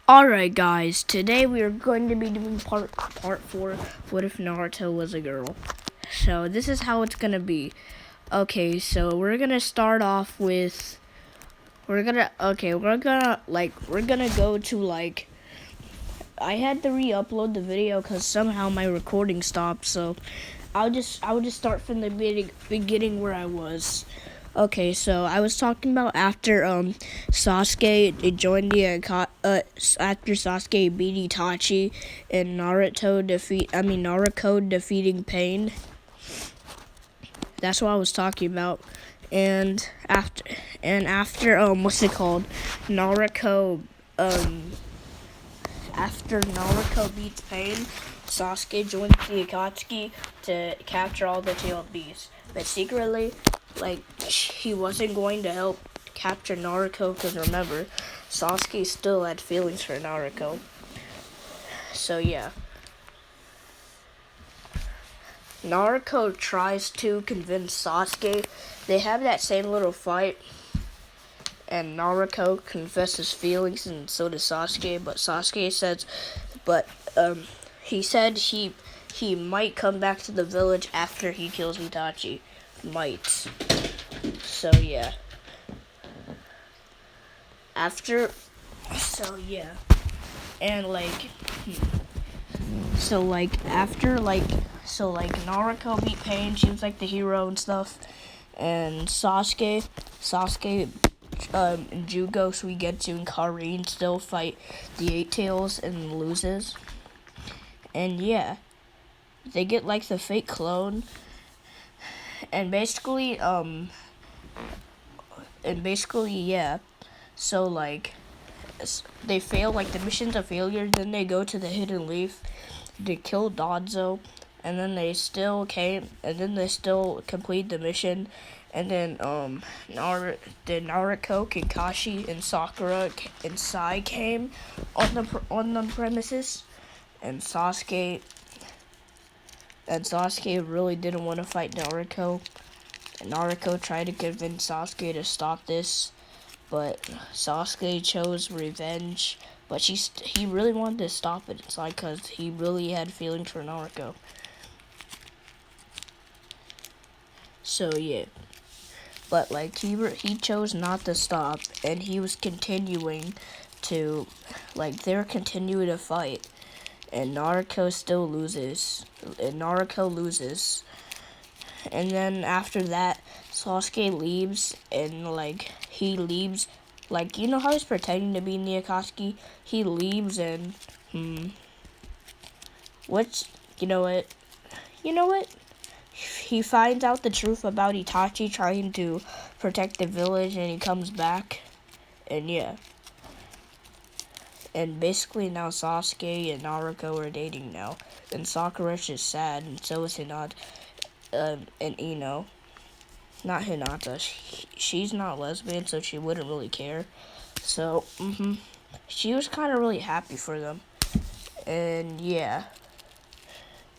Alright guys, today we are going to be doing part 4, What If Naruto Was a Girl? So this is how it's gonna be. Okay, so we're gonna start off with, we're gonna go to I had to re-upload the video because somehow my recording stopped, so I'll just start from the beginning where I was. Okay, so I was talking about after Sasuke joined the after Sasuke beat Itachi and Naruto defeating Pain. That's what I was talking about. And after what's it called? After Naruto beats Pain, Sasuke joins the Akatsuki to capture all the tailed beasts. But secretly, he wasn't going to help capture Naruto because remember, Sasuke still had feelings for Naruto. So yeah. Naruto tries to convince Sasuke. They have that same little fight. And Naruto confesses feelings, and so does Sasuke. But Sasuke says, he said he might come back to the village after he kills Itachi. Might. So yeah. And Naruto beat Pain. She was like the hero and stuff. And Sasuke, and Jugo, Suigetsu, and Karin still fight the Eight Tails and loses. And yeah, they get like the fake clone. And basically, yeah. So they fail, the mission's a failure. Then they go to the Hidden Leaf to kill Danzo, and then they still complete the mission. And then Naruto, Kakashi, and Sakura and Sai came on the premises, and Sasuke really didn't want to fight Naruto. And Naruto tried to convince Sasuke to stop this, but Sasuke chose revenge. But he really wanted to stop it. It's because he really had feelings for Naruto. So yeah. But he chose not to stop, and he was continuing to, they're continuing to fight, and Naruto still loses, and then after that, Sasuke leaves, and he leaves, you know how he's pretending to be in the Akatsuki? He leaves, and you know what? He finds out the truth about Itachi trying to protect the village, and he comes back, and yeah. And basically now Sasuke and Naruto are dating now, and Sakura's is sad, and so is Hinata, and Ino. Not Hinata. She's not lesbian, so she wouldn't really care. So, she was kind of really happy for them, and yeah.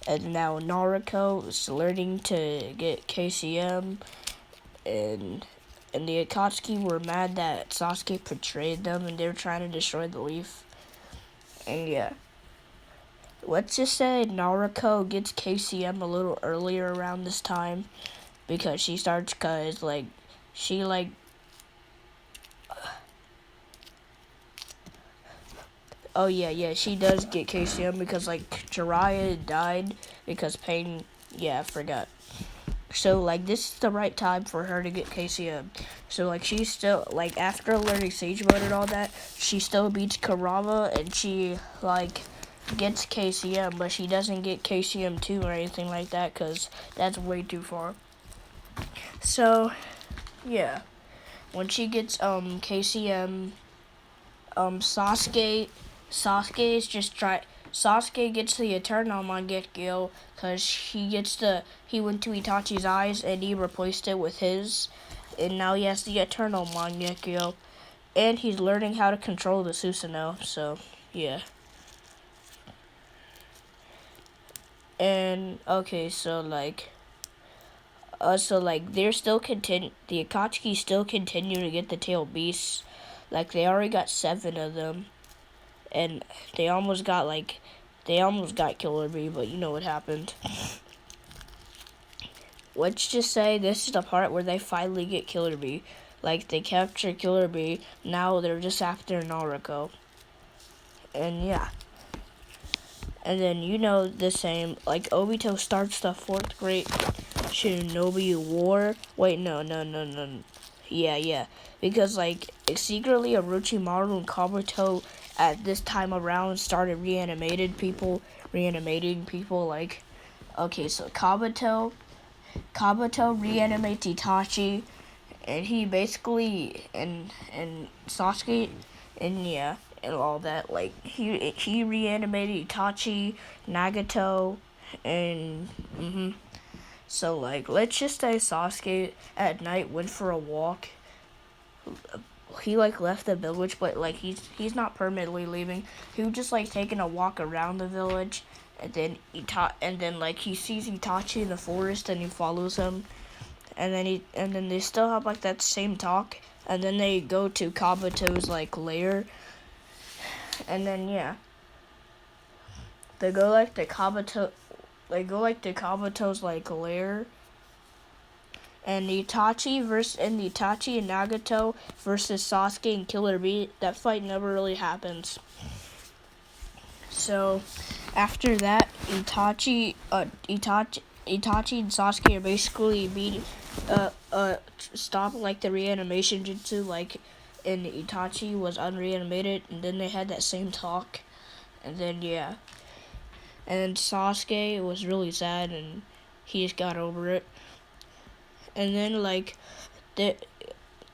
And now Naruto is learning to get KCM, and the Akatsuki were mad that Sasuke betrayed them, and they were trying to destroy the leaf. And yeah. Let's just say Naruto gets KCM a little earlier around this time, because she oh yeah, she does get KCM because Jiraiya died because Pain, I forgot. So this is the right time for her to get KCM. So she's still after learning Sage Mode and all that, she still beats Kurama, and she gets KCM, but she doesn't get KCM 2 or anything like that because that's way too far. So yeah, when she gets KCM, Sasuke gets the Eternal Mangekyo because he went to Itachi's eyes and he replaced it with his, and now he has the Eternal Mangekyo, and he's learning how to control the Susanoo. So yeah. And okay, so they're still the Akatsuki still continue to get the tail beasts. They already got 7 of them. and they almost got Killer Bee, but you know what happened. Let's just say this is the part where they finally get Killer Bee. Like, they capture Killer Bee, now they're just after Naruto. And yeah. And then you know the same, like Obito starts the 4th Great Shinobi War. Wait, no. Yeah. Because like secretly Orochimaru and Kabuto at this time around started reanimating people. Like, okay, so Kabuto reanimates Itachi, and he basically and Sasuke, and yeah, and all that. Like he reanimated Itachi, Nagato, and So like, let's just say Sasuke at night went for a walk. He like left the village, but like he's not permanently leaving. He was just like taking a walk around the village, and then like he sees Itachi in the forest, and he follows him, and then they still have like that same talk, and then they go to Kabuto's like lair, and then yeah, they go like to Kabuto's like lair. And Itachi and Nagato versus Sasuke and Killer Bee, that fight never really happens. So after that, Itachi and Sasuke are basically stop like the reanimation jutsu, like, and Itachi was unreanimated, and then they had that same talk, and then yeah, and Sasuke was really sad, and he just got over it. And then like they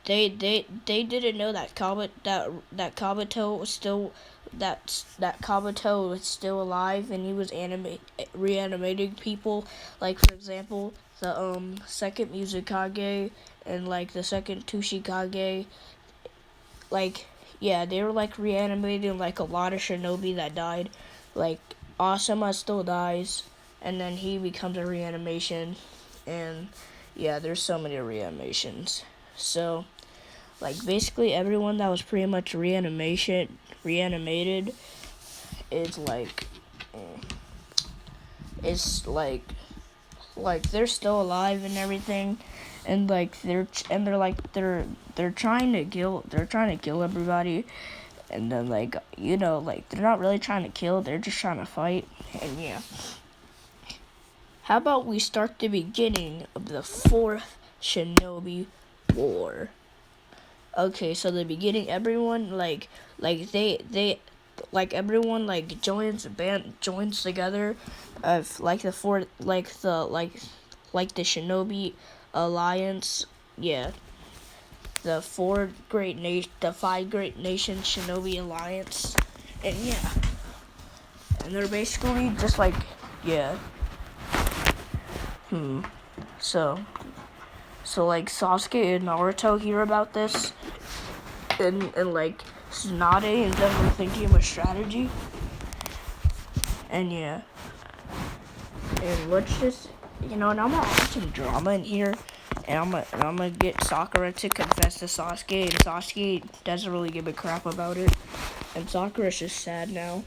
didn't know that Kabuto was still Kabuto was still alive, and he was reanimating people. Like, for example, the second Mizukage and like the second Tushikage. Like, yeah, they were like reanimating like a lot of shinobi that died. Like, Asuma still dies, and then he becomes a reanimation, and yeah, there's so many reanimations. So, like, basically everyone that was pretty much reanimated is like they're still alive and everything, and like they're trying to kill everybody, and then like, you know, like they're not really trying to kill, they're just trying to fight, and yeah. How about we start the beginning of the 4th Shinobi War? Okay, so the beginning, everyone everyone like joins together of like the Shinobi Alliance. Yeah, the 5 Great Nations Shinobi Alliance, and yeah, and they're basically just like, yeah. So like Sasuke and Naruto hear about this, and like Tsunade and them are thinking of a strategy, and yeah, and let's just, you know, and I'm gonna add some drama in here, and I'm gonna get Sakura to confess to Sasuke, and Sasuke doesn't really give a crap about it, and Sakura's just sad now.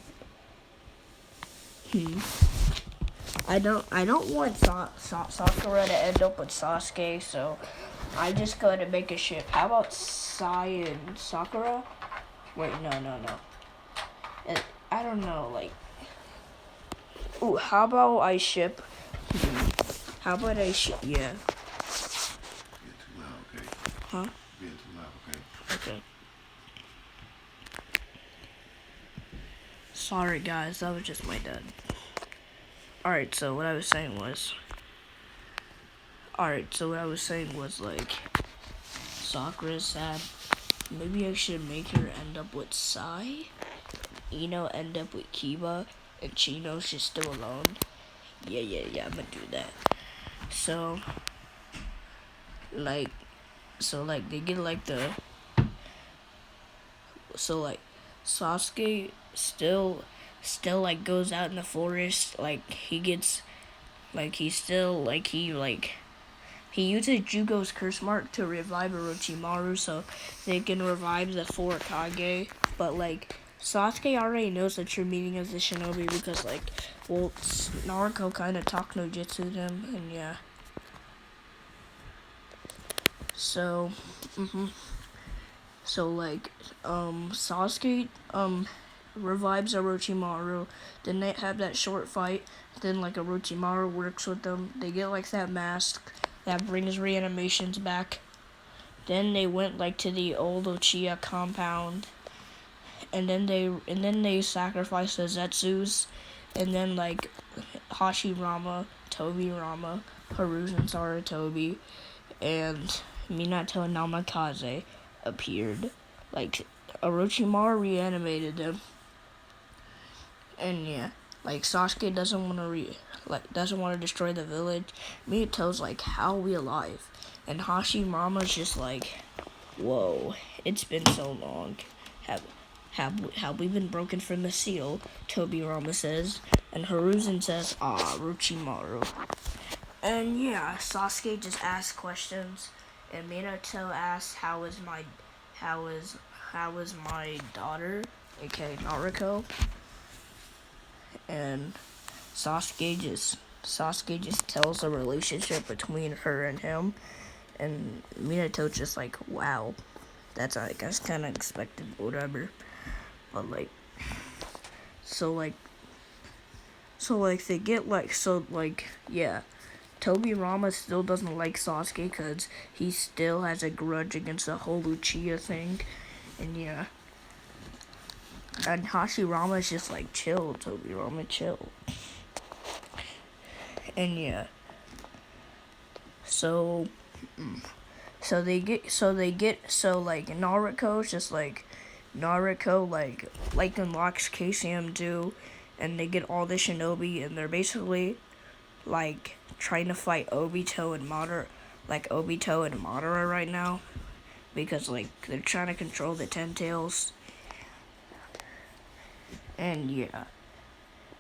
I don't want Sakura to end up with Sasuke, so I'm just going to make a ship. How about Sai and Sakura? Wait, no. I don't know, like... Ooh, how about I ship... How about I ship... Yeah. Being too loud, okay? Huh? Being too loud, okay? Okay. Sorry, guys, that was just my dad. Alright, so what I was saying was, like, Sakura's sad. Maybe I should make her end up with Sai. Ino end up with Kiba, and Chino's just still alone. Yeah, I'm gonna do that. So they get like the... So, like, Sasuke still like goes out in the forest, like he gets, like he uses Jugo's curse mark to revive Orochimaru, so they can revive the 4 Kage, but like Sasuke already knows the true meaning of the shinobi because, like, well, Naruto kind of talked no jutsu to him, and yeah. So, so like, Sasuke, revives Orochimaru. Then they have that short fight. Then, like, Orochimaru works with them. They get, like, that mask that brings reanimations back. Then they went, like, to the old Uchiha compound. And then they sacrificed the Zetsus. And then, like, Hashirama, Tobirama, Hiruzen Sarutobi, and Minato and Namikaze appeared. Like, Orochimaru reanimated them. And yeah, like, Sasuke doesn't want to destroy the village. Minato's like, how are we alive? And Hashirama's just like, whoa, it's been so long. Have we been broken from the seal? Tobirama says. And Hiruzen says, Orochimaru. And yeah, Sasuke just asks questions, and Minato asks, how is my daughter, aka Naruto? And Sasuke just tells the relationship between her and him, and Minato's just like, wow, that's, I guess, kind of expected, whatever. But like, they get, like, yeah. Tobirama still doesn't like Sasuke because he still has a grudge against the whole Uchiha thing. And yeah. And Hashirama's just like, chill, Tobirama, chill. And yeah. So Naruto's just like, Naruto, like unlocks KCM do, and they get all the shinobi, and they're basically, like, trying to fight Obito and Madara right now, because, like, they're trying to control the Ten Tails. And yeah,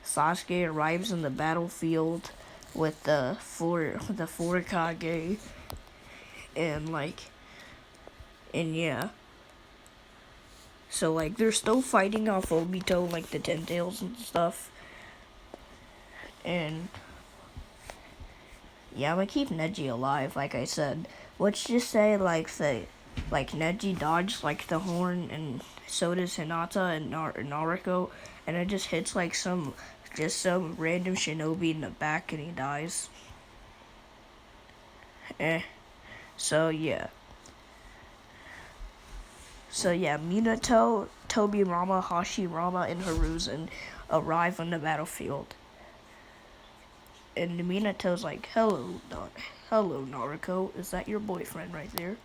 Sasuke arrives in the battlefield with the four Kage, and yeah. So, like, they're still fighting off Obito, like, the Ten Tails and stuff. And yeah, I'm gonna keep Neji alive, like I said. Let's just say, like, Neji dodged, like, the horn, and so does Hinata and Naruto, and it just hits, like, some random shinobi in the back, and he dies. So yeah, Minato, Tobirama, Hashirama, and Hiruzen arrive on the battlefield. And Minato's like, hello, Naruto, is that your boyfriend right there?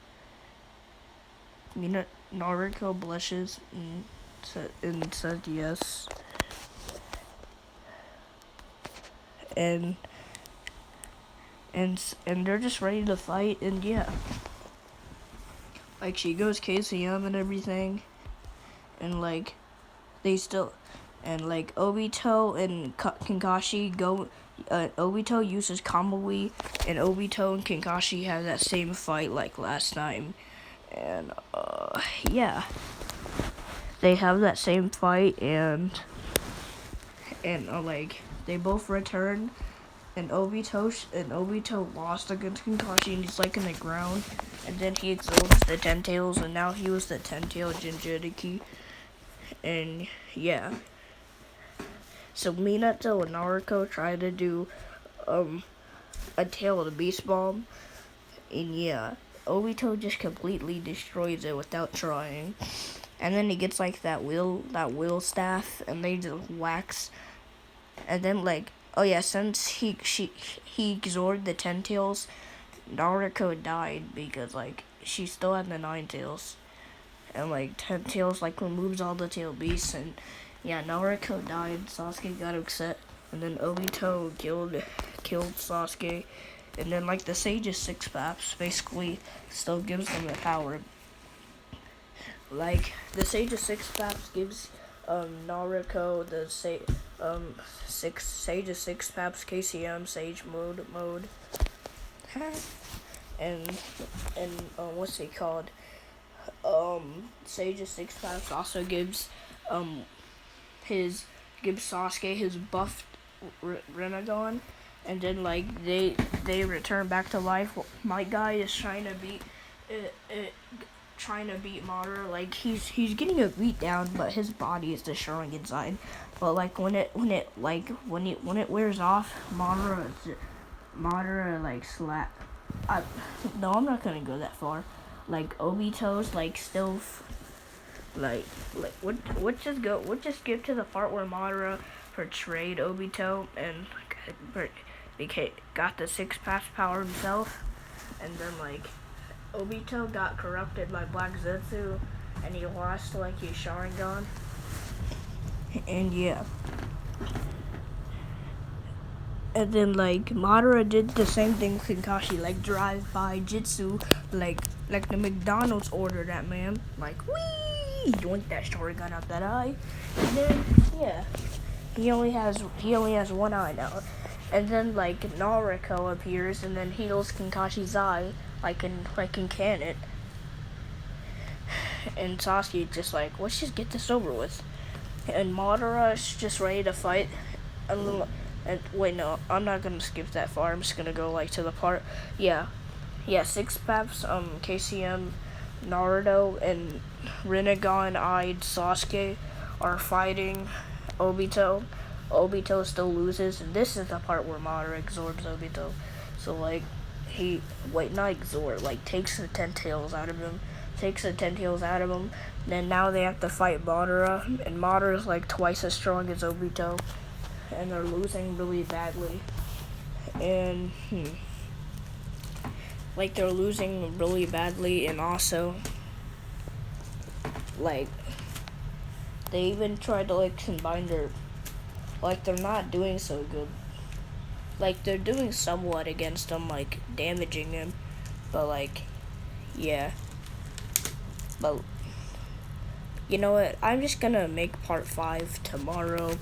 Naruto blushes and says yes. And they're just ready to fight, and yeah. Like, she goes KCM and everything, and, like, they still, and, like, Obito and Kakashi go, Obito uses Kamui, and Obito and Kakashi have that same fight like last time. And, yeah. They have that same fight, and like, they both return, and Obito lost against Kakashi, and he's, like, in the ground, and then he exalts the Ten Tails, and now he was the Ten-Tail Jinchuriki. And, yeah. So Minato and Naruto try to do a Tail of the Beast Bomb, and yeah, Obito just completely destroys it without trying. And then he gets, like, that will staff, and they just wax. And then, like, oh yeah, since he exorted the Ten Tails, Naruto died because, like, she still had the Nine Tails. And, like, Ten Tails, like, removes all the tail beasts, and yeah, Naruto died, Sasuke got upset, and then Obito killed Sasuke, and then, like, the Sage's Six Paths basically still gives them the power. Like, the Sage's Six Paths gives Naruto the Sage's Six Paths KCM Sage mode, and what's it called? Sage's Six Paths also gives his give Sasuke his buffed Rinnegan, and then like they return back to life. My guy is trying to beat Madara. Like he's getting a beat down, but his body is destroying inside. But like when it wears off, Madara like slap. No, I'm not gonna go that far. Like Obito's like still what just skip to the part where Madara portrayed Obito and got the 6 pass power himself, and then like Obito got corrupted by Black Zetsu, and he lost like his Sharingan, and yeah. And then like Madara did the same thing with Kakashi, like drive by Jitsu, like the McDonald's order that man, like wee, yoink that Sharingan out that eye, and then yeah, he only has one eye now, and then like Naruto appears and then heals Kakashi's eye, like in Canon, and Sasuke just like, let's just get this over with, and Madara is just ready to fight, and wait, no, I'm not gonna skip that far. I'm just gonna go like to the part. Yeah, 6 paps. KCM, Naruto, and Rinnegan-eyed Sasuke are fighting Obito. Obito still loses, and this is the part where Madara absorbs Obito. So like not absorb, like takes the 10 tails out of him. Then now they have to fight Madara, and Madara's like twice as strong as Obito, and they're losing really badly. And like they're losing really badly, and also like they even tried to like combine their, like they're not doing so good. Like they're doing somewhat against him, like damaging him, but like yeah. But you know what? I'm just gonna make part 5 tomorrow.